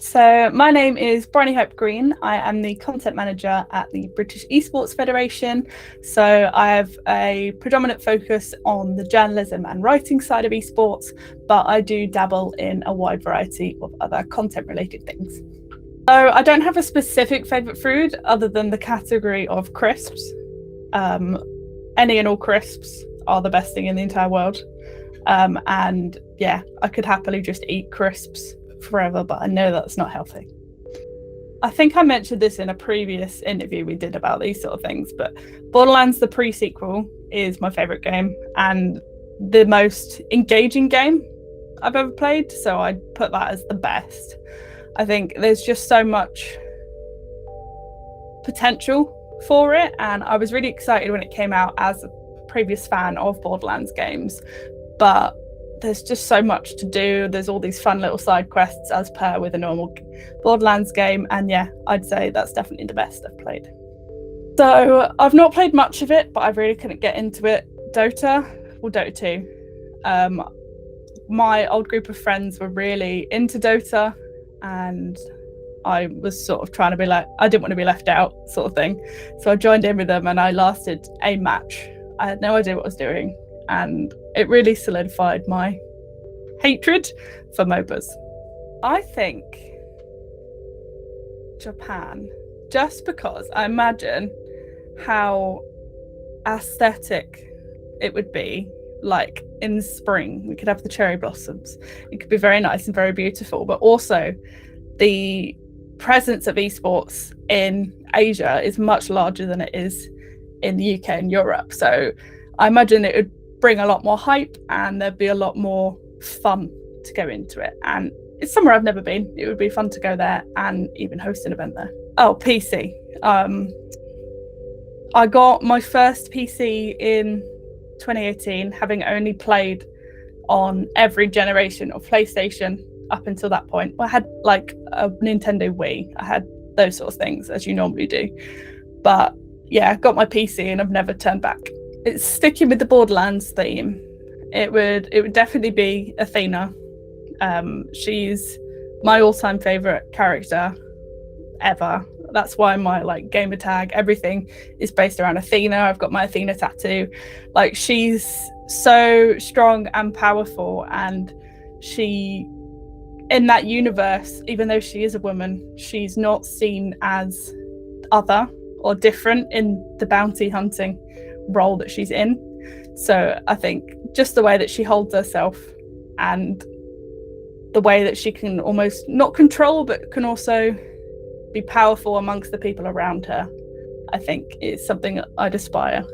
So my name is Bryony-Hope Green. I am the content manager at the British Esports Federation. So I have a predominant focus on the journalism and writing side of esports, but I do dabble in a wide variety of other content related things. So I don't have a specific favourite food other than the category of crisps. Any and all crisps are the best thing in the entire world. And yeah, I could happily just eat crisps forever, but I know that's not healthy. I think I mentioned this in a previous interview we did about these sort of things, but Borderlands the pre-sequel is my favourite game and the most engaging game I've ever played, so I'd put that as the best. I think there's just so much potential for it, and I was really excited when it came out as a previous fan of Borderlands games, but there's just so much to do. There's all these fun little side quests as per with a normal Borderlands game, and yeah, I'd say that's definitely the best I've played. So I've not played much of it, but I really couldn't get into it. Dota 2. My old group of friends were really into Dota, and I was sort of trying to be like, I didn't want to be left out sort of thing. So I joined in with them and I lasted a match. I had no idea what I was doing, and it really solidified my hatred for MOBAs. I think Japan, just because I imagine how aesthetic it would be. Like in spring, we could have the cherry blossoms. It could be very nice and very beautiful, but also the presence of esports in Asia is much larger than it is in the UK and Europe. So I imagine it would bring a lot more hype and there'd be a lot more fun to go into it. And it's somewhere I've never been. It would be fun to go there and even host an event there. Oh, PC. I got my first PC in 2018, having only played on every generation of PlayStation up until that point. I had like a Nintendo Wii. I had those sort of things as you normally do. But yeah, I got my PC and I've never turned back. It's sticking with the Borderlands theme. It would definitely be Athena. She's my all-time favorite character ever. That's why my like gamer tag, everything is based around Athena. I've got my Athena tattoo. Like, she's so strong and powerful, and she, in that universe, even though she is a woman, she's not seen as other or different in the bounty hunting role that she's in. So I think just the way that she holds herself and the way that she can almost not control but can also be powerful amongst the people around her, I think is something I'd aspire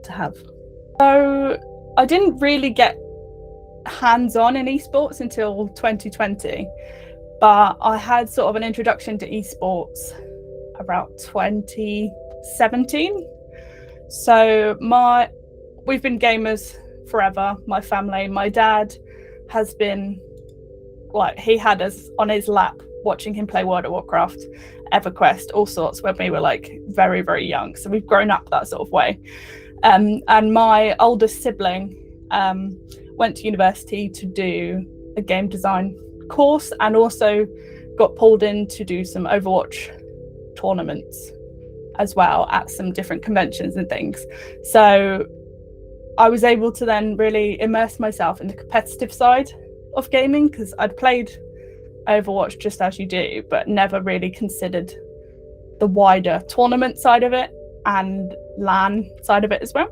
to have. So I didn't really get hands-on in esports until 2020, but I had sort of an introduction to esports about 2017. So we've been gamers forever, my family. My dad has been, like, he had us on his lap watching him play World of Warcraft, EverQuest, all sorts when we were like very, very young. So we've grown up that sort of way. And my oldest sibling went to university to do a game design course and also got pulled in to do some Overwatch tournaments as well at some different conventions and things. So I was able to then really immerse myself in the competitive side of gaming, because I'd played Overwatch just as you do, but never really considered the wider tournament side of it and LAN side of it as well.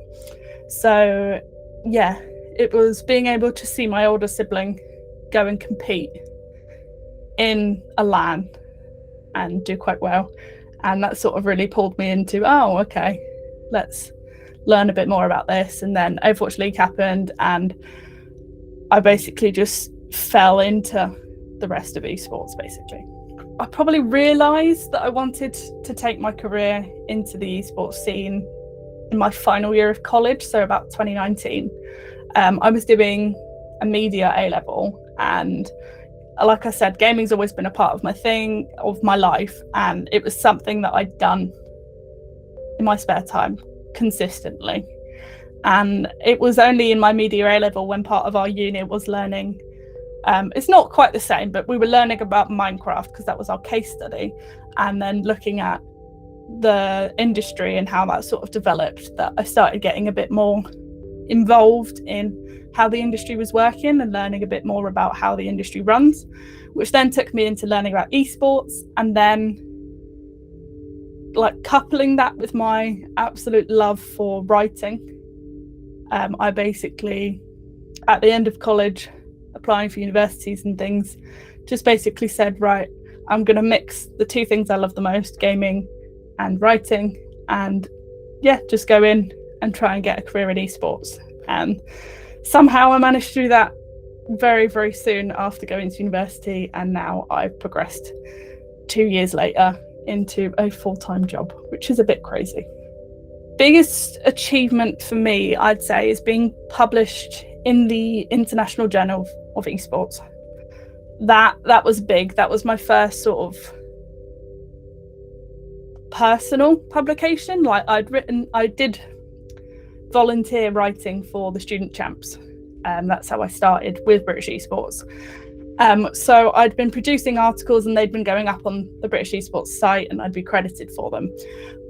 So yeah, it was being able to see my older sibling go and compete in a LAN and do quite well, and that sort of really pulled me into, oh okay, let's learn a bit more about this. And then Overwatch League happened and I basically just fell into the rest of esports basically. I probably realised that I wanted to take my career into the esports scene in my final year of college, so about 2019. I was doing a media A-level, and like I said, gaming's always been a part of my life, and it was something that I'd done in my spare time consistently. And it was only in my media A-level when part of our unit was learning It's not quite the same, but we were learning about Minecraft because that was our case study, and then looking at the industry and how that sort of developed, that I started getting a bit more involved in how the industry was working and learning a bit more about how the industry runs, which then took me into learning about esports, and then like coupling that with my absolute love for writing. I basically, at the end of college, applying for universities and things, just basically said, right, I'm going to mix the two things I love the most, gaming and writing, and yeah, just go in and try and get a career in esports. And somehow I managed to do that very, very soon after going to university, and now I've progressed 2 years later into a full-time job, which is a bit crazy. Biggest achievement for me, I'd say, is being published in the International Journal of Esports. That was big. That was my first sort of personal publication. Like I did volunteer writing for the Student Champs. That's how I started with British Esports. So I'd been producing articles and they'd been going up on the British Esports site and I'd be credited for them.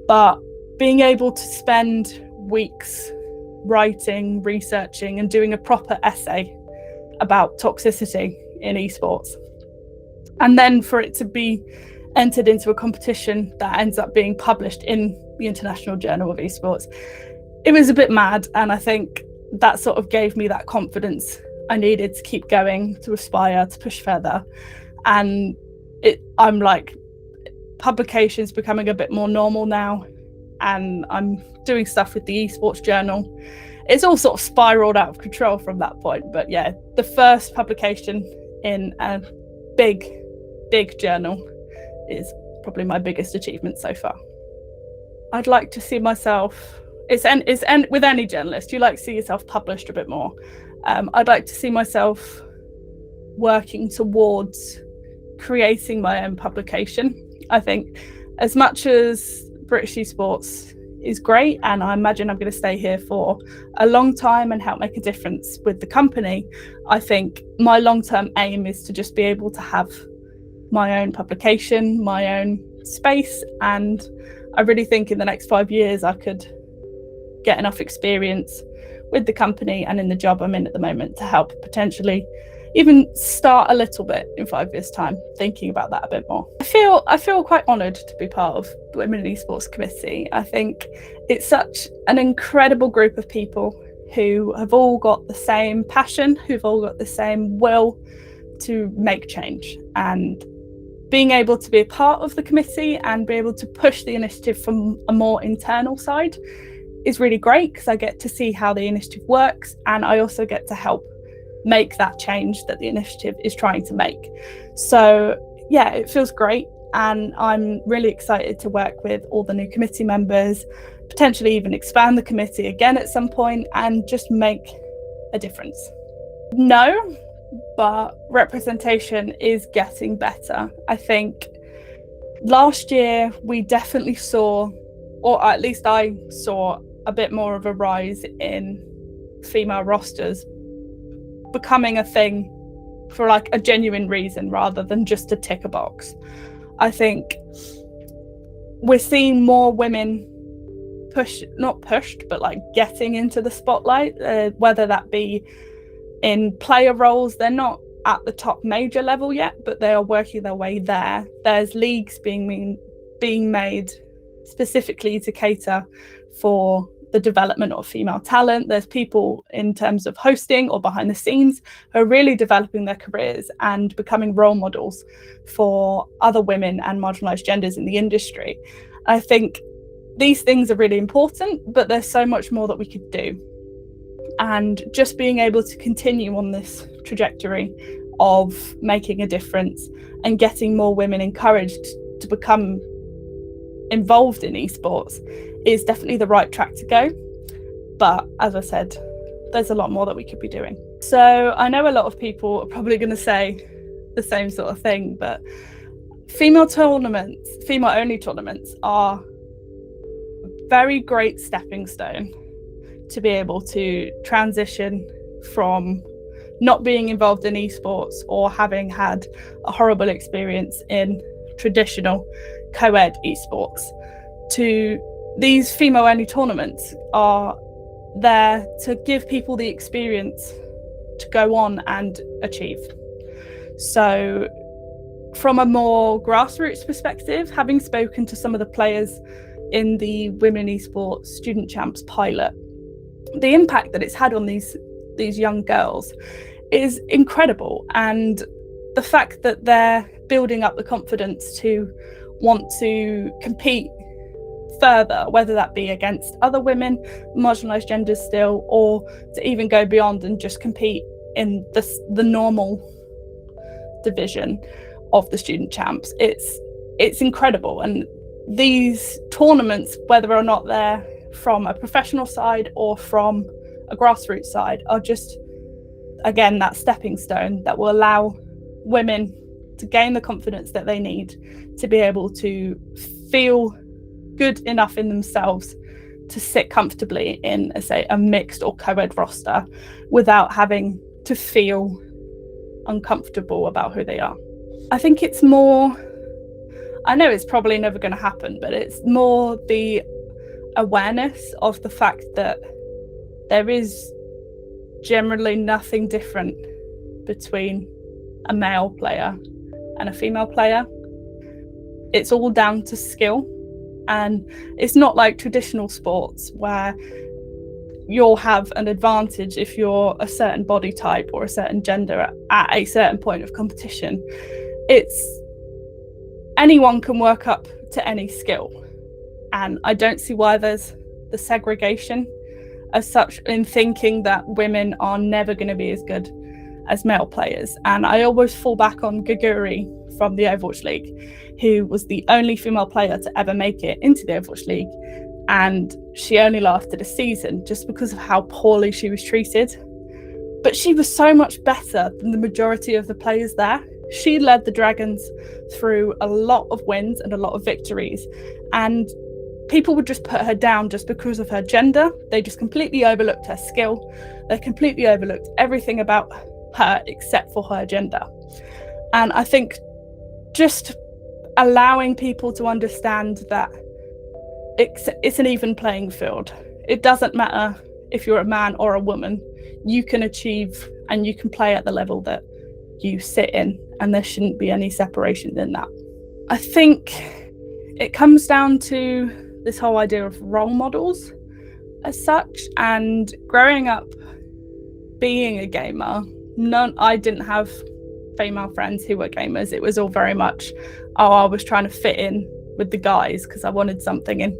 But being able to spend weeks writing, researching and doing a proper essay about toxicity in esports, and then for it to be entered into a competition that ends up being published in the International Journal of Esports, it was a bit mad, and I think that sort of gave me that confidence I needed to keep going, to aspire, to push further. And I'm like, publications becoming a bit more normal now, and I'm doing stuff with the Esports Journal. It's all sort of spiraled out of control from that point. But yeah, the first publication in a big journal is probably my biggest achievement so far. I'd like to see myself, it's with any journalist, you like to see yourself published a bit more. I'd like to see myself working towards creating my own publication. I think as much as British Esports is great, and I imagine I'm going to stay here for a long time and help make a difference with the company, I think my long-term aim is to just be able to have my own publication, my own space, and I really think in the next 5 years I could get enough experience with the company and in the job I'm in at the moment to help potentially even start a little bit in 5 years' time, thinking about that a bit more. I feel quite honoured to be part of the Women in Esports Committee. I think it's such an incredible group of people who have all got the same passion, who've all got the same will to make change. And being able to be a part of the committee and be able to push the initiative from a more internal side is really great, because I get to see how the initiative works, and I also get to help make that change that the initiative is trying to make. So yeah, it feels great, and I'm really excited to work with all the new committee members, potentially even expand the committee again at some point and just make a difference. No, but representation is getting better. I think last year we definitely saw, or at least I saw, a bit more of a rise in female rosters becoming a thing for like a genuine reason rather than just to tick a box. I think we're seeing more women not pushed, but like getting into the spotlight, whether that be in player roles. They're not at the top major level yet, but they are working their way there. There's leagues being made specifically to cater for the development of female talent. There's people in terms of hosting or behind the scenes who are really developing their careers and becoming role models for other women and marginalised genders in the industry. I think these things are really important, but there's so much more that we could do. And just being able to continue on this trajectory of making a difference and getting more women encouraged to become involved in esports is definitely the right track to go. But as I said, there's a lot more that we could be doing. So I know a lot of people are probably going to say the same sort of thing, but female only tournaments are a very great stepping stone to be able to transition from not being involved in esports or having had a horrible experience in traditional co-ed esports, to these female-only tournaments are there to give people the experience to go on and achieve. So from a more grassroots perspective, having spoken to some of the players in the Women Esports Student Champs pilot, the impact that it's had on these young girls is incredible. And the fact that they're building up the confidence to want to compete further, whether that be against other women, marginalised genders still, or to even go beyond and just compete in the normal division of the student champs, it's incredible. And these tournaments, whether or not they're from a professional side or from a grassroots side, are just, again, that stepping stone that will allow women to gain the confidence that they need to be able to feel good enough in themselves to sit comfortably in, say, a mixed or co-ed roster without having to feel uncomfortable about who they are. I think it's more, I know it's probably never going to happen, but it's more the awareness of the fact that there is generally nothing different between a male player and a female player. It's all down to skill. And it's not like traditional sports where you'll have an advantage if you're a certain body type or a certain gender at a certain point of competition. It's anyone can work up to any skill. And I don't see why there's the segregation as such in thinking that women are never going to be as good as male players. And I always fall back on gorw from the Overwatch League, who was the only female player to ever make it into the Overwatch League. And she only lasted a season just because of how poorly she was treated. But she was so much better than the majority of the players there. She led the Dragons through a lot of wins and a lot of victories. And people would just put her down just because of her gender. They just completely overlooked her skill. They completely overlooked everything about her except for her gender. And I think just allowing people to understand that it's an even playing field. It doesn't matter if you're a man or a woman. You can achieve and you can play at the level that you sit in, and there shouldn't be any separation in that. I think it comes down to this whole idea of role models as such. And growing up being a gamer, I didn't have female friends who were gamers. It was all very much, I was trying to fit in with the guys because I wanted something in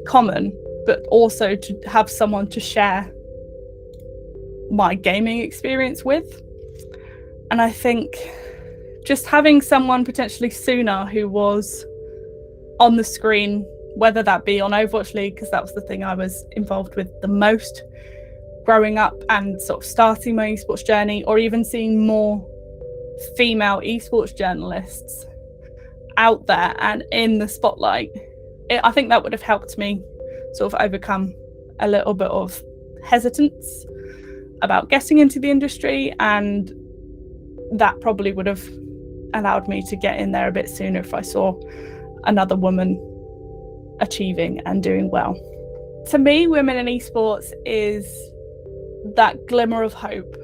common, but also to have someone to share my gaming experience with. And I think just having someone potentially sooner who was on the screen, whether that be on Overwatch League, because that was the thing I was involved with the most growing up and sort of starting my esports journey, or even seeing more female esports journalists out there and in the spotlight, I think that would have helped me sort of overcome a little bit of hesitance about getting into the industry, and that probably would have allowed me to get in there a bit sooner if I saw another woman achieving and doing well. To me, women in esports is that glimmer of hope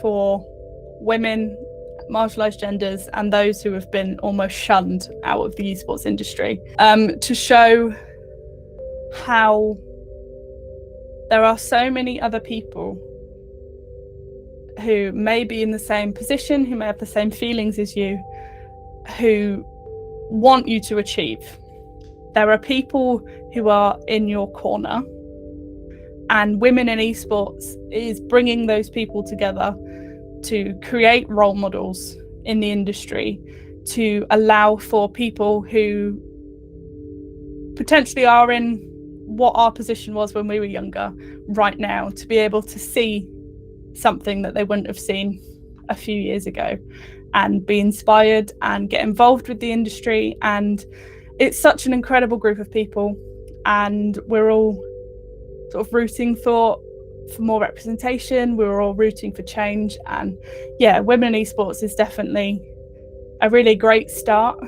for women, marginalised genders, and those who have been almost shunned out of the esports industry, to show how there are so many other people who may be in the same position, who may have the same feelings as you, who want you to achieve. There are people who are in your corner, and Women in Esports is bringing those people together to create role models in the industry, to allow for people who potentially are in what our position was when we were younger right now to be able to see something that they wouldn't have seen a few years ago and be inspired and get involved with the industry. And it's such an incredible group of people, and we're all sort of rooting for for more representation. We were all rooting for change, and yeah, women in esports is definitely a really great start,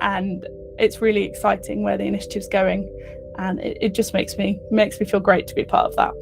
and it's really exciting where the initiative's going, and it just makes me feel great to be part of that.